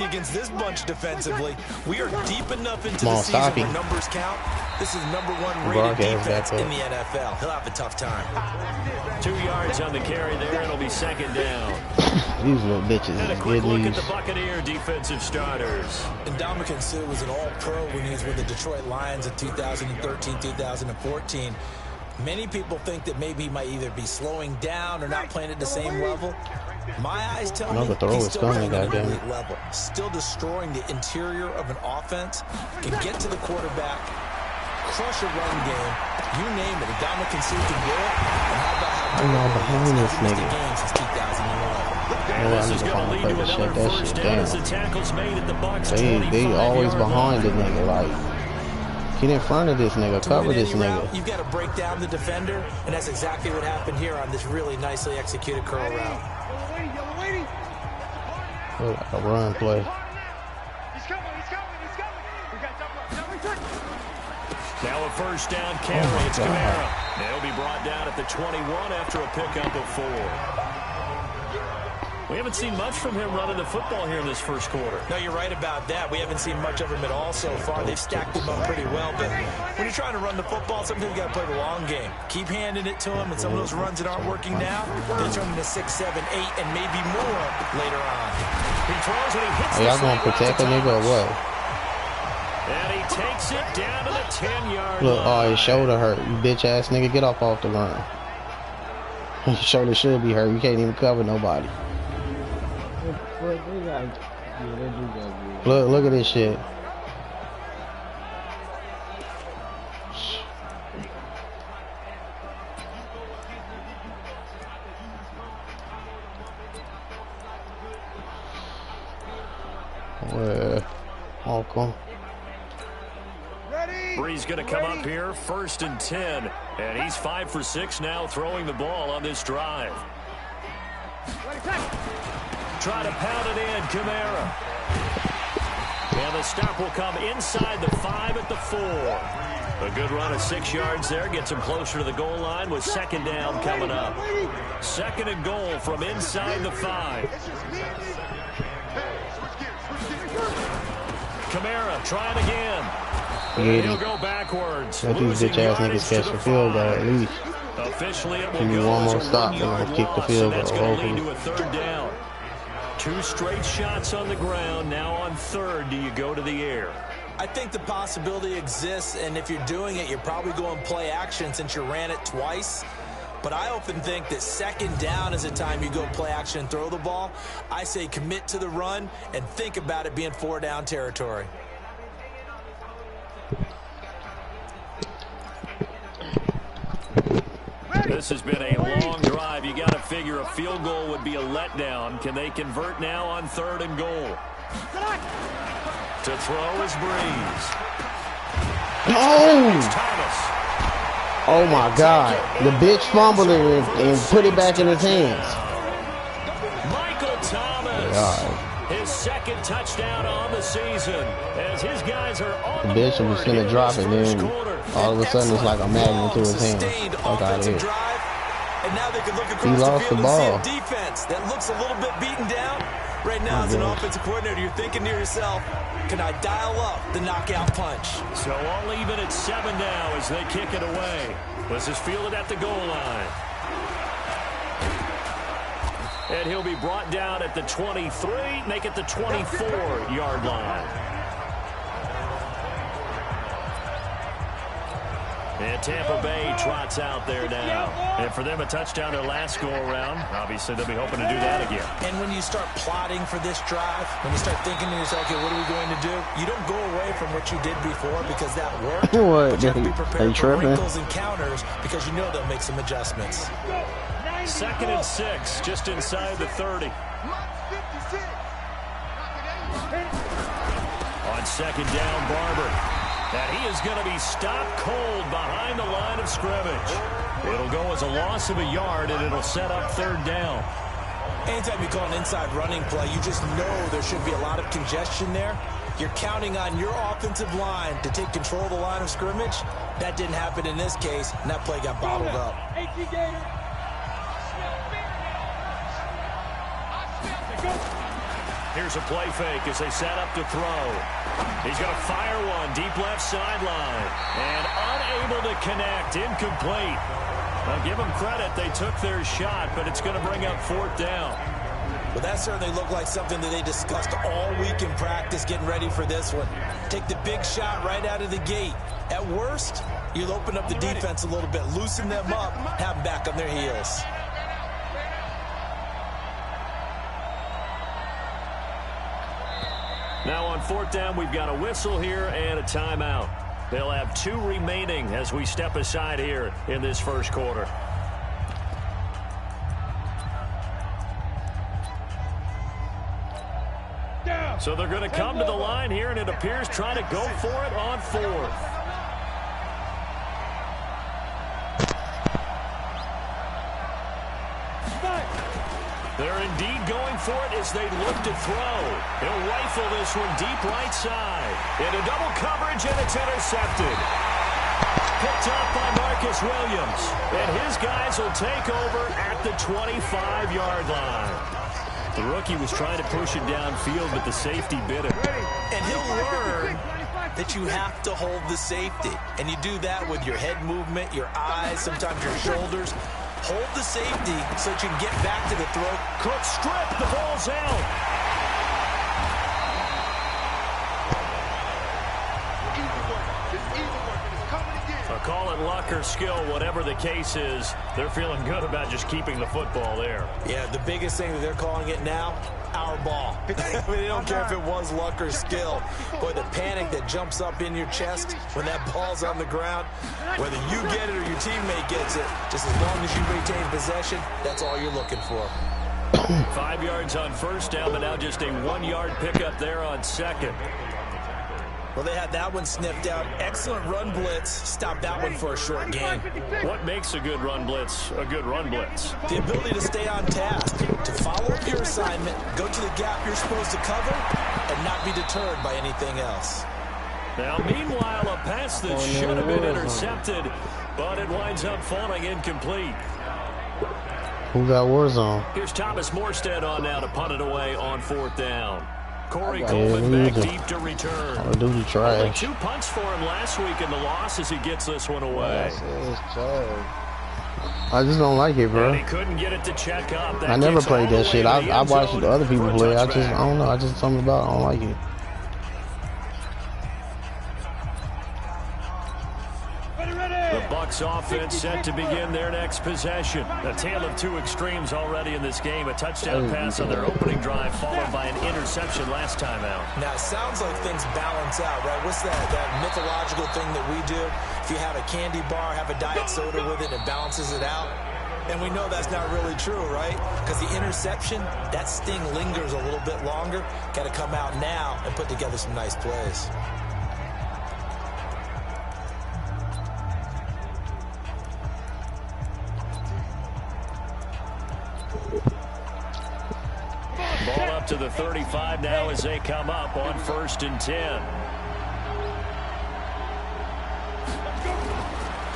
against this bunch defensively. We are deep enough into the season where numbers count. This is #1 rated defense in the NFL. He'll have a tough time. 2 yards on the carry there. It'll be second down. These little bitches. And a quick look at the Buccaneer defensive starters. And Ndamukong Suh was an all-pro when he was with the Detroit Lions in 2013, 2014. Many people think that maybe he might either be slowing down or not playing at the same level. My eyes tell me he's still playing at an elite level. Still destroying the interior of an offense. Can get to the quarterback, crush a run game, you name it. Ndamukong Suh can do it. And how about how behind this nigga? Games since 2011. And this is going to lead to another first down as the tackle's made at the Bucs' 25-yard They always behind the nigga, like. Get in front of this nigga, cover this nigga. You've got to break down the defender, and that's exactly what happened here on this really nicely executed curl route. Look like a run play. Now a first down carry. It's Kamara. They'll be brought down at the 21 after a pickup of 4. We haven't seen much from him running the football here in this first quarter. No, you're right about that. We haven't seen much of him at all so far. They've stacked him up pretty well, but when you're trying to run the football, sometimes you got to play the long game. Keep handing it to him, and some of those runs that aren't working now, they turn into 6, 7, 8, and maybe more later on. He throws it, he hits y'all gonna protect a nigga or what? And he takes it down to the 10-yard Look, line. oh, his shoulder hurt. You bitch-ass nigga, get off the run. His shoulder should be hurt. You can't even cover nobody. Look at this shit. Welcome. Bree's going to come up here, 1st and 10. And he's 5 for 6 now throwing the ball on this drive. Try to pound it in, Kamara. And the stop will come inside the 5 at the 4. A good run of 6 yards there. Gets him closer to the goal line with second down coming up. 2nd and goal from inside the 5. Kamara trying again. He'll go backwards. Let these bitch-ass niggas catch the field goal at least. Officially, it will Give me go one as more a stop and I'll kick the field That's goal. going to lead to a 3rd down. 2 straight shots on the ground. Now on 3rd, do you go to the air? I think the possibility exists, and if you're doing it, you're probably going play action since you ran it twice. But I often think that 2nd down is the time you go play action and throw the ball. I say commit to the run and think about it being 4 down territory. This has been a long drive. You got to figure a field goal would be a letdown. Can they convert now on 3rd and goal? To throw is Breeze. Oh my God. The bitch fumbled it and put it back in his hands. Michael Thomas. His 2nd touchdown on the season. As his guys are on the bitch was gonna drop it, then all of a sudden it's like a magnet to his hand. Fuck out of here. And now they can look across the field and see a defense that looks a little bit beaten down. Right now, as an offensive coordinator, you're thinking to yourself, can I dial up the knockout punch? So all even at 7 now as they kick it away. This is fielded at the goal line. And he'll be brought down at the 23, make it the 24-yard line. And Tampa Bay trots out there now. And for them, a touchdown their last go-around. Obviously, they'll be hoping to do that again. And when you start plotting for this drive, when you start thinking to yourself, okay, what are we going to do? You don't go away from what you did before because that worked. What? But you have to be prepared for wrinkles and counters because you know they'll make some adjustments. 2nd and 6, just inside the 30. On 2nd down, Barber. And he is going to be stopped cold behind the line of scrimmage. It'll go as a loss of a yard, and it'll set up 3rd down. Anytime you call an inside running play, you just know there should be a lot of congestion there. You're counting on your offensive line to take control of the line of scrimmage. That didn't happen in this case, and that play got bottled up. Here's a play fake as they set up to throw. He's going to fire one deep left sideline. And unable to connect. Incomplete. I'll give them credit. They took their shot, but it's going to bring up 4th down. Well, that certainly looked like something that they discussed all week in practice getting ready for this one. Take the big shot right out of the gate. At worst, you'll open up the defense a little bit, loosen them up, have them back on their heels. Now on 4th down, we've got a whistle here and a timeout. They'll have 2 remaining as we step aside here in this first quarter. So they're going to come to the line here, and it appears trying to go for it on 4th. They're indeed going for it as they look to throw. He'll rifle this one deep right side. Into double coverage, and it's intercepted. Picked up by Marcus Williams. And his guys will take over at the 25-yard line. The rookie was trying to push it downfield, but the safety bit him. And he'll learn that you have to hold the safety. And you do that with your head movement, your eyes, sometimes your shoulders. Hold the safety so that you can get back to the throw. Cook strip, the ball's out. I'll call it luck or skill, whatever the case is. They're feeling good about just keeping the football there. Yeah, the biggest thing that they're calling it now, our ball. I mean, they don't care if it was luck or skill. Boy, the panic that jumps up in your chest when that ball's on the ground, whether you get it or your teammate gets it, just as long as you retain possession, that's all you're looking for. 5 yards on 1st down, but now just a 1-yard pickup there on 2nd. Well, they had that one sniffed out. Excellent run blitz. Stopped that one for a short gain. What makes a good run blitz a good run blitz? The ability to stay on task, to follow up your assignment, go to the gap you're supposed to cover, and not be deterred by anything else. Now, meanwhile, a pass that should have been intercepted, but it winds up falling incomplete. Who got Warzone? Here's Thomas Morstead on now to punt it away on 4th down. Corey Coleman back deep to return. Only 2 punts for him last week in the loss as he gets this one away. I just don't like it, bro. And he couldn't get it to check up. I never played that shit. I watched other people play. I don't know. I just something about it. I don't like it. The Bucs offense set to begin their next possession. A tale of 2 extremes already in this game. A touchdown pass on their opening drive, followed by an interception last time out. Now, it sounds like things balance out, right? What's that mythological thing that we do? If you have a candy bar, have a diet soda with it, and it balances it out. And we know that's not really true, right? Because the interception, that sting lingers a little bit longer. Got to come out now and put together some nice plays. Ball up to the 35 now as they come up on 1st and 10.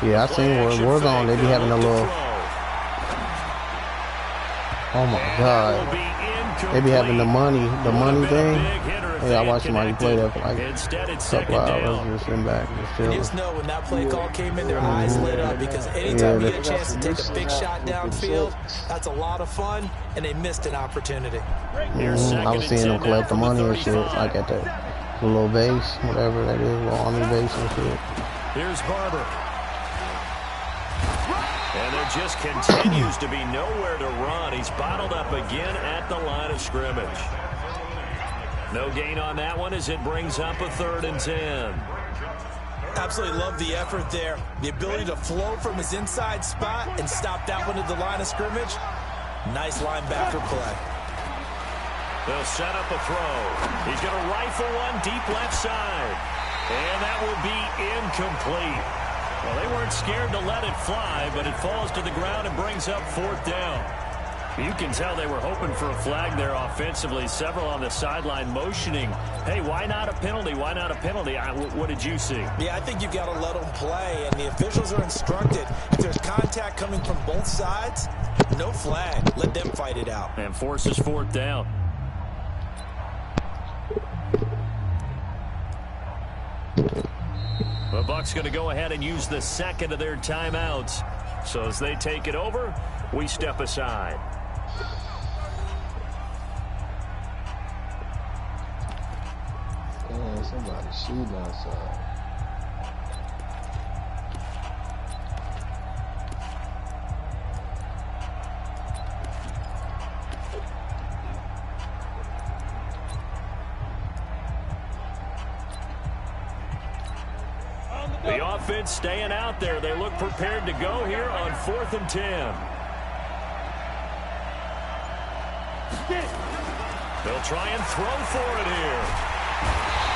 Yeah, I seen Warzone. They be having a little. Oh my God. They be having the money thing. Yeah, I watched somebody play that for like a couple hours just in back. You just know when that play call came in, their eyes lit up because anytime you get a chance to take a big shot downfield, that's a lot of fun, and they missed an opportunity. I was seeing them collect the money and shit, like at the little base, whatever that is, little army base and shit. Here's Barber. And there just continues to be nowhere to run. He's bottled up again at the line of scrimmage. No gain on that one as it brings up a 3rd and 10. Absolutely love the effort there. The ability to flow from his inside spot and stop that one at the line of scrimmage. Nice linebacker play. They'll set up a throw. He's going to rifle one deep left side. And that will be incomplete. Well, they weren't scared to let it fly, but it falls to the ground and brings up 4th down. You can tell they were hoping for a flag there offensively. Several on the sideline motioning, hey, why not a penalty? Why not a penalty? What did you see? Yeah, I think you've got to let them play, and the officials are instructed. If there's contact coming from both sides, no flag. Let them fight it out. And forces 4th down. The Bucs going to go ahead and use the second of their timeouts. So as they take it over, we step aside. Man, somebody shooting outside. The offense staying out there. They look prepared to go here on 4th and 10. They'll try and throw for it here.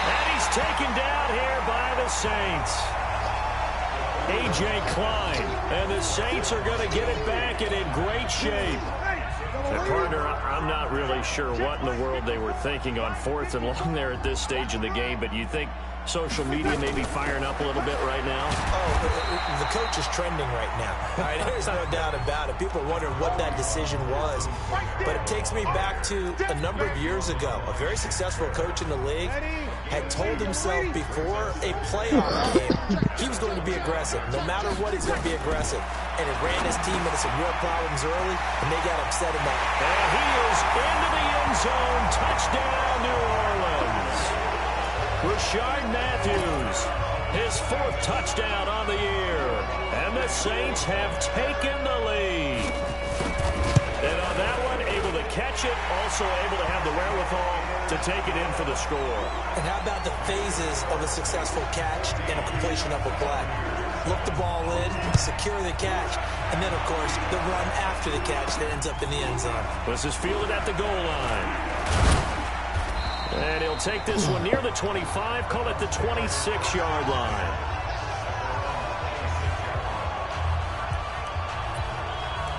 And he's taken down here by the Saints. A.J. Klein. And the Saints are going to get it back and in great shape. And partner, I'm not really sure what in the world they were thinking on 4th and long there at this stage of the game, but you think social media may be firing up a little bit right now? Oh, the coach is trending right now. All right, there's no doubt about it. People are wondering what that decision was. But it takes me back to a number of years ago. A very successful coach in the league had told himself before a playoff game he was going to be aggressive. No matter what, he's going to be aggressive. And it ran his team into some real problems early, and they got upset in that. And he is into the end zone. Touchdown, New Orleans. Rashard Matthews, his 4th touchdown on the year. And the Saints have taken the lead. And on that one, able to catch it, also able to have the wherewithal to take it in for the score. And how about the phases of a successful catch and a completion of a play? Look the ball in, secure the catch, and then, of course, the run after the catch that ends up in the end zone. This is fielded at the goal line. And he'll take this one near the 25, call it the 26-yard line.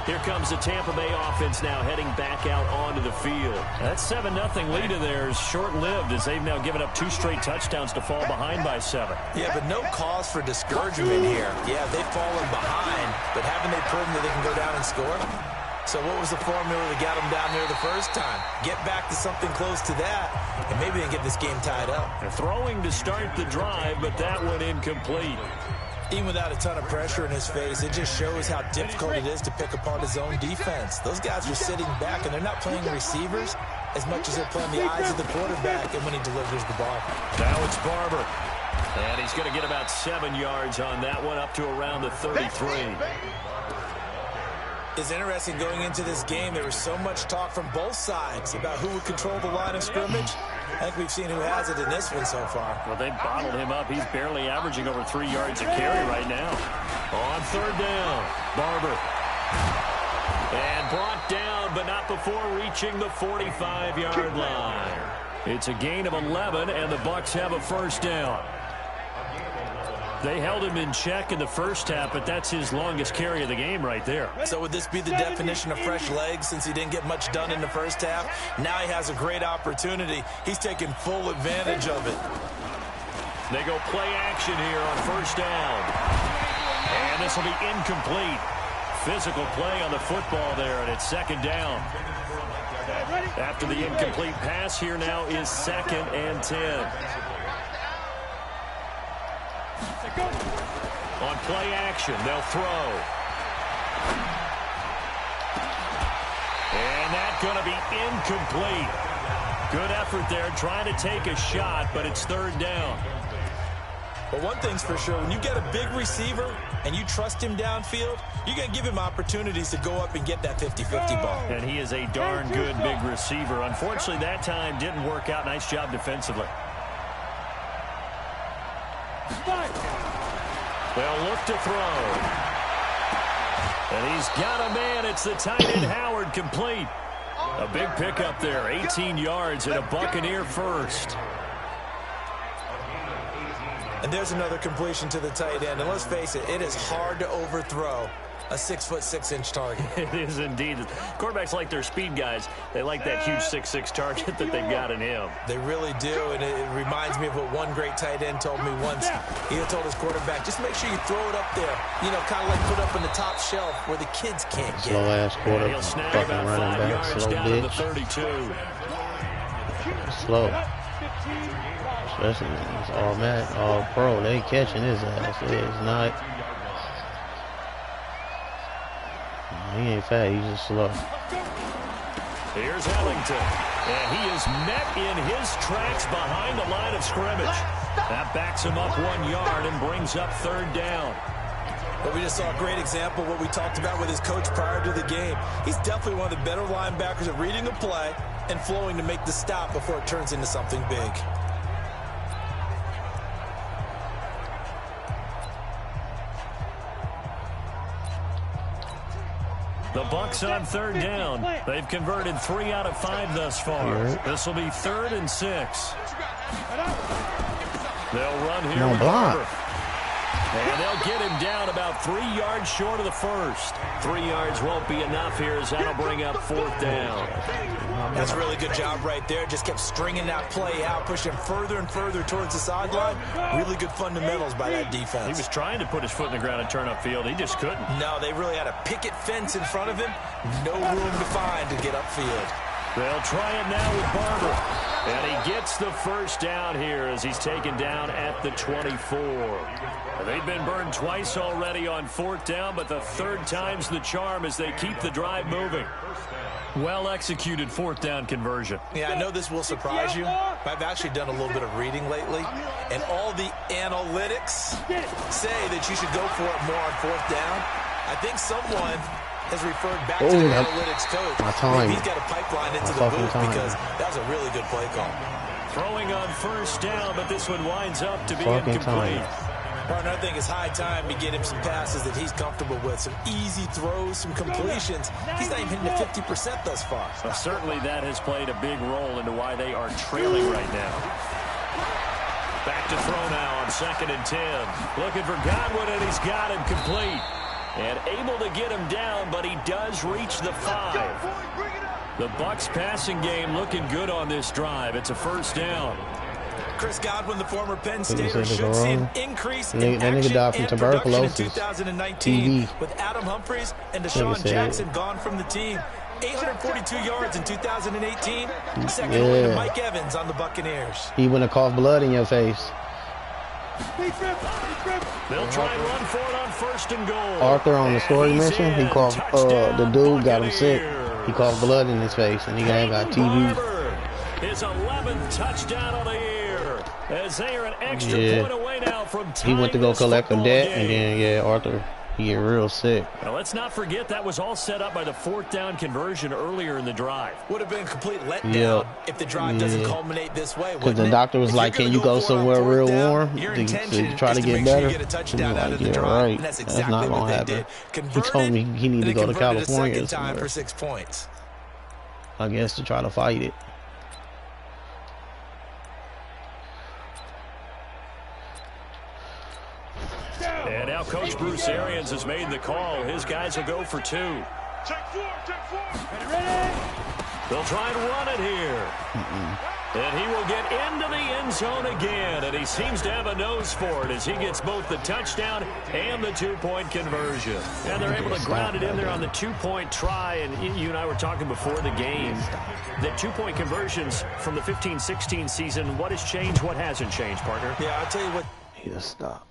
Here comes the Tampa Bay offense now heading back out onto the field. That 7-0 lead of theirs short-lived as they've now given up 2 straight touchdowns to fall behind by 7. Yeah, but no cause for discouragement here. Yeah, they've fallen behind, but haven't they proven that they can go down and score? So what was the formula that got them down there the first time? Get back to something close to that, and maybe they can get this game tied up. They're throwing to start the drive, but that went incomplete. Even without a ton of pressure in his face, it just shows how difficult it is to pick apart his own defense. Those guys are sitting back, and they're not playing receivers as much as they're playing the eyes of the quarterback and when he delivers the ball. Now it's Barber. And he's going to get about 7 yards on that one, up to around the 33. It's interesting going into this game. There was so much talk from both sides about who would control the line of scrimmage. I think we've seen who has it in this one so far. Well, they bottled him up. He's barely averaging over 3 yards a carry right now. On 3rd down, Barber. And brought down, but not before reaching the 45-yard line. It's a gain of 11, and the Bucs have a 1st down. They held him in check in the first half, but that's his longest carry of the game right there. So would this be the definition of fresh legs since he didn't get much done in the first half? Now he has a great opportunity. He's taking full advantage of it. They go play action here on 1st down. And this will be incomplete. Physical play on the football there, and it's 2nd down. After the incomplete pass, here now is 2nd and 10. On play action, they'll throw. And that's going to be incomplete. Good effort there, trying to take a shot, but it's 3rd down. But one thing's for sure, when you get a big receiver and you trust him downfield, you're going to give him opportunities to go up and get that 50-50 ball. And he is a darn good big receiver. Unfortunately, that time didn't work out. Nice job defensively. They'll look to throw. And he's got a man. It's the tight end Howard, complete. A big pickup there, 18 yards and a Buccaneer first. And there's another completion to the tight end. And let's face it, it is hard to overthrow a 6'6" target. It is indeed. Quarterbacks like their speed guys. They like that huge 6'6" target that they've got in him. They really do, and it reminds me of what one great tight end told me once. He told his quarterback, just make sure you throw it up there. You know, kind of like put up on the top shelf where the kids can't get it. Slow-ass quarterback. He'll snag about 5 yards down to the 32. Slow. Especially when it's all pro. They catching his ass. It's not. He ain't fat. He's just slow. Here's Ellington. And he is met in his tracks behind the line of scrimmage. That backs him up 1 yard and brings up 3rd down. But we just saw a great example of what we talked about with his coach prior to the game. He's definitely one of the better linebackers at reading a play and flowing to make the stop before it turns into something big. The Bucs on 3rd down. They've converted 3 out of 5 thus far. This will be 3rd and 6. They'll run here. No block. And they'll get him down about 3 yards short of the first. 3 yards won't be enough here as that'll bring up 4th down. That's a really good job right there. Just kept stringing that play out, pushing further and further towards the sideline. Really good fundamentals by that defense. He was trying to put his foot in the ground and turn upfield. He just couldn't. No, they really had a picket fence in front of him. No room to find to get upfield. They'll try it now with Barber. And he gets the 1st down here as he's taken down at the 24. They've been burned twice already on 4th down, but the 3rd time's the charm as they keep the drive moving. Well-executed 4th down conversion. Yeah, I know this will surprise you. I've actually done a little bit of reading lately, and all the analytics say that you should go for it more on 4th down. I think someone has referred back to the analytics coach. Maybe he's got a pipeline into the booth because that was a really good play call. Throwing on 1st down, but this one winds up to be incomplete. Partner, I think it's high time to get him some passes that he's comfortable with. Some easy throws, some completions. He's not even hitting the 50% thus far. Well, certainly that has played a big role into why they are trailing right now. Back to throw now on 2nd and 10. Looking for Godwin, and he's got him complete. And able to get him down, but he does reach the 5. The Bucs passing game looking good on this drive. It's a 1st down. Chris Godwin, the former Penn Stater, should see an increase in action and production in 2019 with Adam Humphries and Deshaun Jackson gone from the team. 842 yards in 2018. Second only to Mike Evans on the Buccaneers. He wouldn't have coughed blood in your face. They'll try and run for it on 1st and goal. Arthur on the story mission, he coughed, the dude got him sick. He coughed blood in his face, and he got TB. His 11th touchdown of the year. As they are an extra point away now from he went to go collect a debt, and then, Arthur, he get real sick. Now, let's not forget that was all set up by the 4th down conversion earlier in the drive. Would have been a complete letdown if the drive doesn't culminate this way. Because the doctor was like, can you go somewhere real warm to try to get better? Get a touchdown like, out of the drive. Right. That's exactly not going to happen. He told me he needed to go to California or somewhere. For 6 points. I guess to try to fight it. And now Coach Bruce Arians has made the call. His guys will go for 2. Take 4. They'll try and run it here. And he will get into the end zone again. And he seems to have a nose for it as he gets both the touchdown and the 2-point conversion. And they're able to ground it in there on the 2-point try. And you and I were talking before the game. The 2-point conversions from the 15-16 season, what has changed, what hasn't changed, partner? Yeah, I'll tell you what. He just stopped.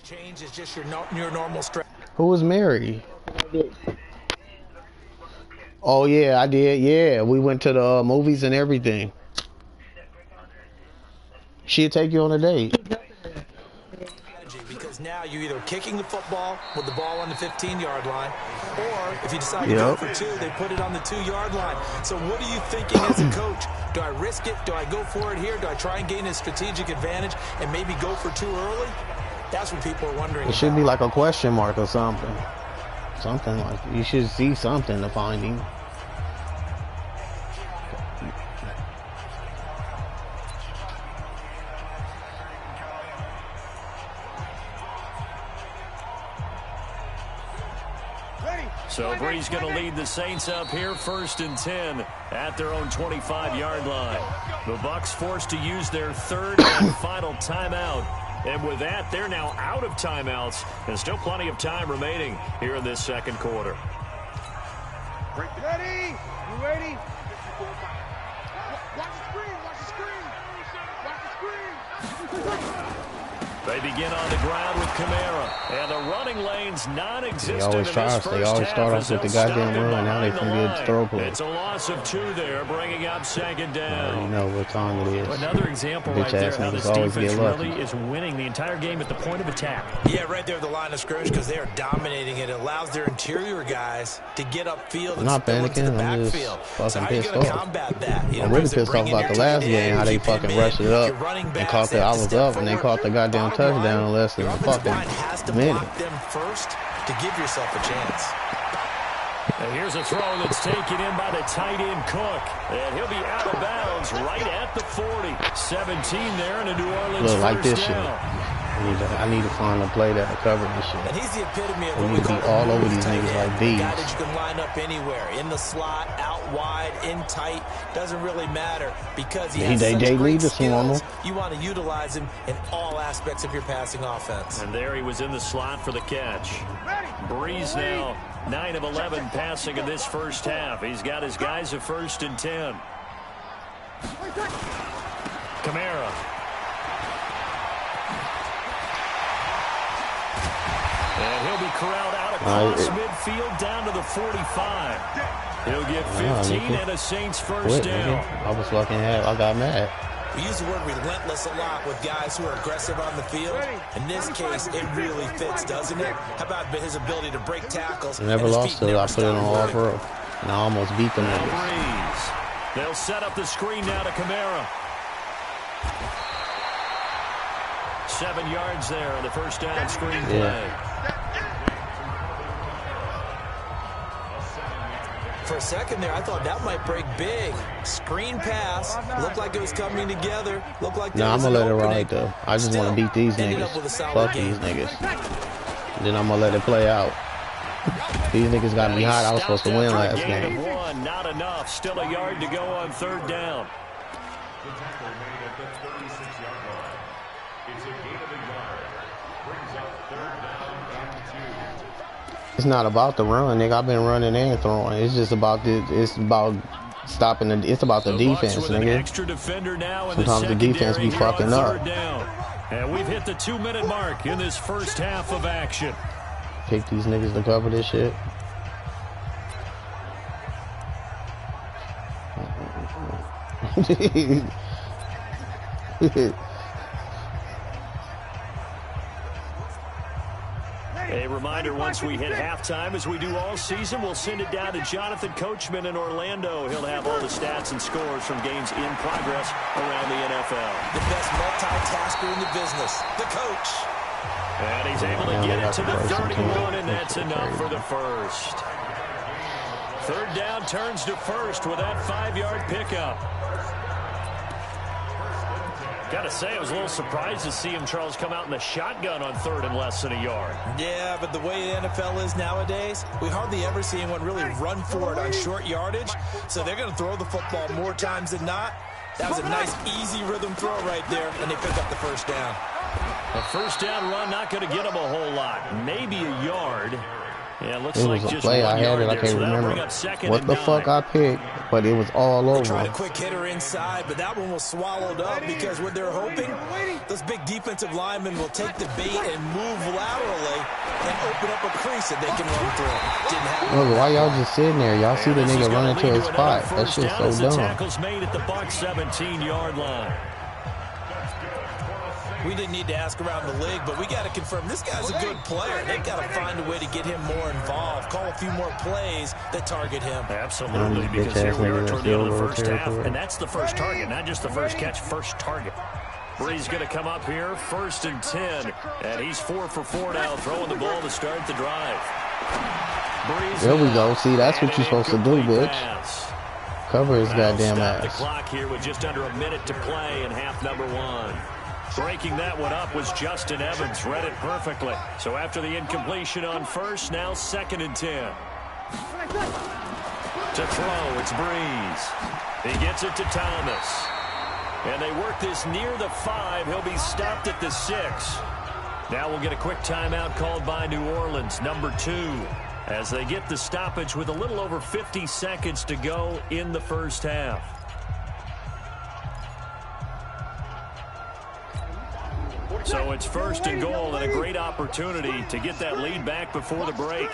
Change is just your normal strength. Who was Mary? Oh yeah, I did. Yeah, we went to the movies and everything. She'd take you on a date. Because now you're either kicking the football with the ball on the 15-yard line, or if you decide to go for 2, they put it on the 2-yard line. So what are you thinking as a coach? Do I risk it? Do I go for it here? Do I try and gain a strategic advantage and maybe go for 2 early? That's what people are wondering. It should be like a question mark or something. Something like you should see something to find him. So Bree's going to lead the Saints up here 1st and 10 at their own 25-yard line. The Bucs forced to use their third and final timeout. And with that, they're now out of timeouts and still plenty of time remaining here in this second quarter. Ready? You ready? Watch the screen. Watch the screen. Watch the screen. They begin on the ground with Kamara. And the running lane's non-existent. They always start off with the goddamn run. Now they can get throw play. It's a loss of 2 there, bringing up 2nd down. You know what time it is. Another example right there how this defense really is winning the entire game at the point of attack. Yeah, right there at the line of scrimmage because they are dominating it. It allows their interior guys to get upfield and not panicking. I'm just fucking pissed off. I'm really pissed off about the last game, how they fucking rushed it up and caught the, I was up and they caught the goddamn touchdown in less than a fucking minute. Them first to give yourself a chance. And here's a throw that's taken in by the tight end Cook. And he'll be out of bounds right at the 40. 17 there in a New Orleans first down. I need to find a play that will cover this shit. And he's the epitome of we need to be all over these niggas like these. Guy that you can line up anywhere. In the slot, out wide, in tight. Doesn't really matter because he has such great skills. You want to utilize him in all aspects of your passing offense. And there he was in the slot for the catch. Breeze now 9 of 11 passing in this first half. He's got his guys at 1st and 10. Kamara. And he'll be corralled out across midfield down to the 45. He'll get 15 and a Saints first down. I was fucking I got mad. We use the word relentless a lot with guys who are aggressive on the field. In this case, it really fits, doesn't it? How about his ability to break tackles? I never lost till I put it on all pro. And I almost beat them. They'll set up the screen now to Kamara. 7 yards there on the first down screen play. For a second there, I thought that might break big. Screen pass. Looked like it was coming together. Looked like there was I'm going to let it ride, though. I just want to beat these niggas. Fuck these niggas. And then I'm going to let it play out. These niggas got me hot. I was supposed to win last game. Not enough. Still a yard to go on 3rd down. It's not about the run, nigga. I've been running and throwing. It's just about it's about stopping the. It's about the defense, nigga. Sometimes the defense be fucking up. And we've hit the 2-minute mark in this first half of action. Pick these niggas to cover this shit. A reminder, once we hit halftime, as we do all season, we'll send it down to Jonathan Coachman in Orlando. He'll have all the stats and scores from games in progress around the NFL. The best multitasker in the business, the coach. And he's able to get it to the 31, and that's enough for the first. 3rd down turns to 1st with that 5-yard pickup. Got to say, I was a little surprised to see him, Charles, come out in the shotgun on 3rd and less than a yard. Yeah, but the way the NFL is nowadays, we hardly ever see anyone really run for it on short yardage. So they're going to throw the football more times than not. That was a nice, easy rhythm throw right there, and they pick up the 1st down. A 1st down run not going to get them a whole lot. Maybe a yard. Yeah, it looks it like was a just play 1 I had yard it. I there, can't so remember what the fuck I picked, but it was all over. They tried a quick hitter inside, but that one was swallowed up because what they're hoping, those big defensive linemen will take the bait and move laterally and open up a crease that they can run through. Didn't happen. Look, why y'all just sitting there? Y'all see the nigga running to his spot. That shit's so dumb. Tackles made at the Bucs 17-yard line. We didn't need to ask around the league, but we got to confirm this guy's a good player. They've got to find a way to get him more involved, call a few more plays that target him. Absolutely, because here we are toward the end of the first half, and that's the first target, not just the first catch, first target. Bree's going to come up here, 1st and 10, and he's 4 for 4 now, throwing the ball to start the drive. Breeze there we go. See, that's what you're supposed to do, bitch. Cover his goddamn ass. The clock here with just under a minute to play in half number 1. Breaking that one up was Justin Evans. Read it perfectly. So after the incompletion on 1st, now 2nd and 10. To throw, it's Breeze. He gets it to Thomas. And they work this near the 5. He'll be stopped at the 6. Now we'll get a quick timeout called by New Orleans, number 2, as they get the stoppage with a little over 50 seconds to go in the first half. So it's 1st and goal and a great opportunity to get that lead back before the break.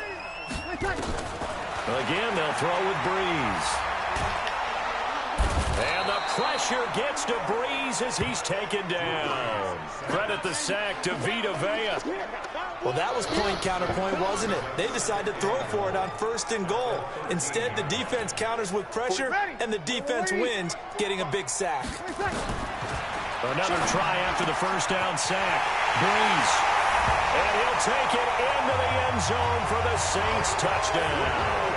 Again, they'll throw with Breeze. And the pressure gets to Breeze as he's taken down. Credit the sack to Vita Vea. Well, that was point counterpoint, wasn't it? They decided to throw for it on 1st and goal. Instead, the defense counters with pressure, and the defense wins, getting a big sack. Another try after the first down sack. Breeze. And he'll take it into the end zone for the Saints touchdown.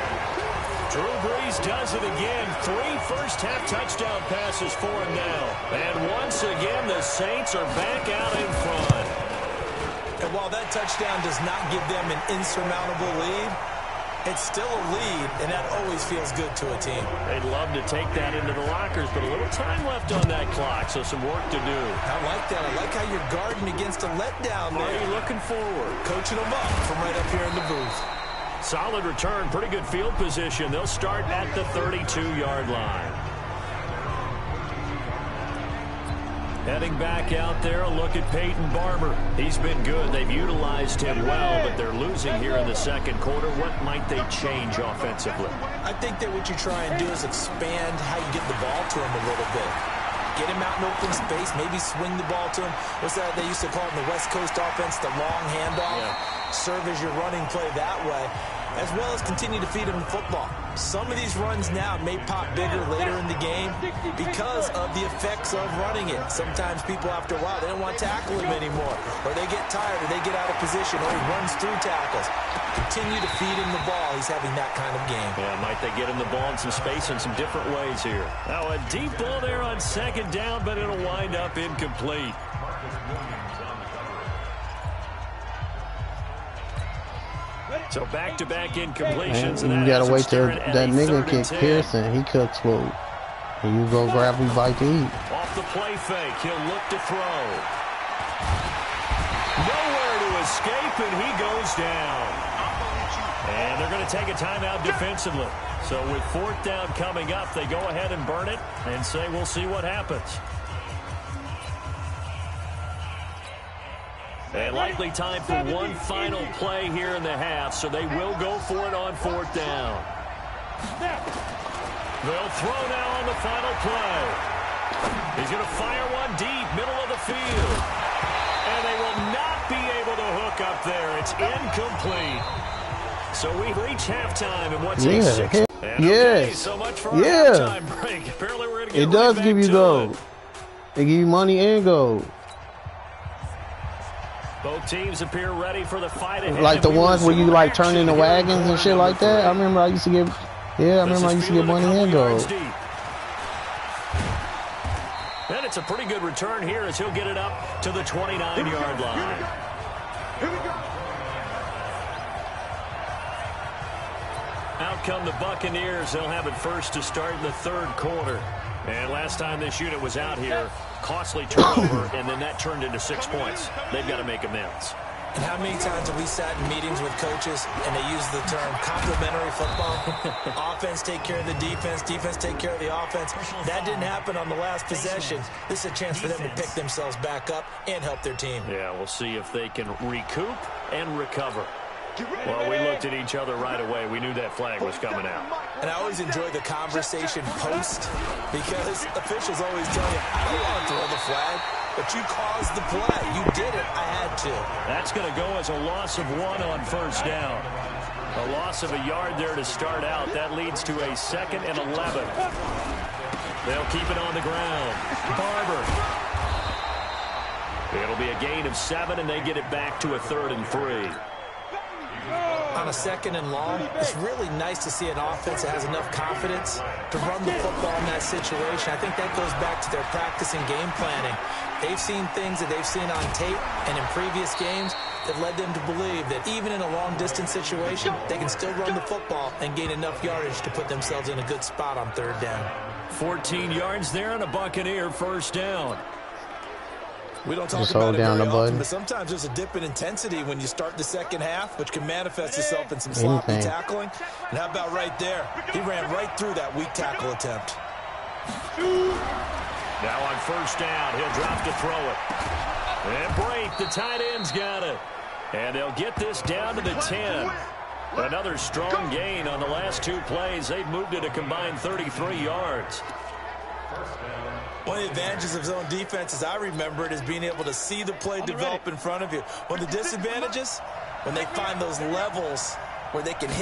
Drew Brees does it again. 3 first-half touchdown passes for him now. And once again, the Saints are back out in front. And while that touchdown does not give them an insurmountable lead, it's still a lead, and that always feels good to a team. They'd love to take that into the lockers, but a little time left on that clock, so some work to do. I like that. I like how you're guarding against a letdown there. Are you looking forward? Coaching them up from right up here in the booth. Solid return, pretty good field position. They'll start at the 32-yard line. Heading back out there, a look at Peyton Barber. He's been good. They've utilized him well, but they're losing here in the second quarter. What might they change offensively? I think that what you try and do is expand how you get the ball to him a little bit. Get him out in open space, maybe swing the ball to him. What's that they used to call it in the West Coast offense, the long handoff? Yeah. Serve as your running play that way, as well as continue to feed him the football. Some of these runs now may pop bigger later in the game because of the effects of running it. Sometimes people, after a while, they don't want to tackle him anymore, or they get tired, or they get out of position, or he runs through tackles. Continue to feed him the ball. He's having that kind of game. Yeah, might they get him the ball in some space in some different ways here. Now a deep ball there on 2nd down, but it'll wind up incomplete. So back-to-back incompletions. And you got to wait till that nigga kick Pearson. He cooks food. And you go grab a bite to eat. Off the play fake, he'll look to throw. Nowhere to escape, and he goes down. And they're going to take a timeout defensively. So with 4th down coming up, they go ahead and burn it and say we'll see what happens. And likely time for one final play here in the half, so they will go for it on 4th down. They'll throw now on the final play. He's going to fire one deep, middle of the field. And they will not be able to hook up there. It's incomplete. So we reach halftime in what's a 6. Yes. So much for our halftime break. Apparently we're going to get it does give you gold. It give you money and gold. Both teams appear ready for the fight ahead. Like the ones where you like turn in the wagons and shit like that. I remember I used to get, money and gold. And it's a pretty good return here as he'll get it up to the 29-yard line. Here we go. Out come the Buccaneers. They'll have it first to start in the 3rd quarter. And last time this unit was out here, costly turnover, and then that turned into 6 points. They've got to make amends. And how many times have we sat in meetings with coaches and they use the term complementary football? Offense take care of the defense, defense take care of the offense. That didn't happen on the last possession. This is a chance for them to pick themselves back up and help their team. Yeah, we'll see if they can recoup and recover. Well, we looked at each other right away. We knew that flag was coming out. And I always enjoy the conversation post because officials always tell you, I don't want to throw the flag, but you caused the play. You did it. I had to. That's going to go as a loss of 1 on 1st down. A loss of a yard there to start out. That leads to a 2nd and 11. They'll keep it on the ground. Barber. It'll be a gain of 7, and they get it back to a 3rd and 3. on a 2nd and long, it's really nice to see an offense that has enough confidence to run the football in that situation. I think that goes back to their practice and game planning. They've seen things that they've seen on tape and in previous games that led them to believe that even in a long-distance situation, they can still run the football and gain enough yardage to put themselves in a good spot on 3rd down. 14 yards there and a Buccaneer first down. We don't talk about it very often, but sometimes there's a dip in intensity when you start the 2nd half, which can manifest itself in some sloppy tackling. And how about right there? He ran right through that weak tackle attempt. Now on 1st down, he'll drop to throw it. And break, the tight end's got it. And they'll get this down to the 10. Another strong gain on the last 2 plays. They've moved it a combined 33 yards. One of the advantages of zone defense, as I remember it, is being able to see the play develop in front of you. One of the disadvantages, when they find those levels where they can hit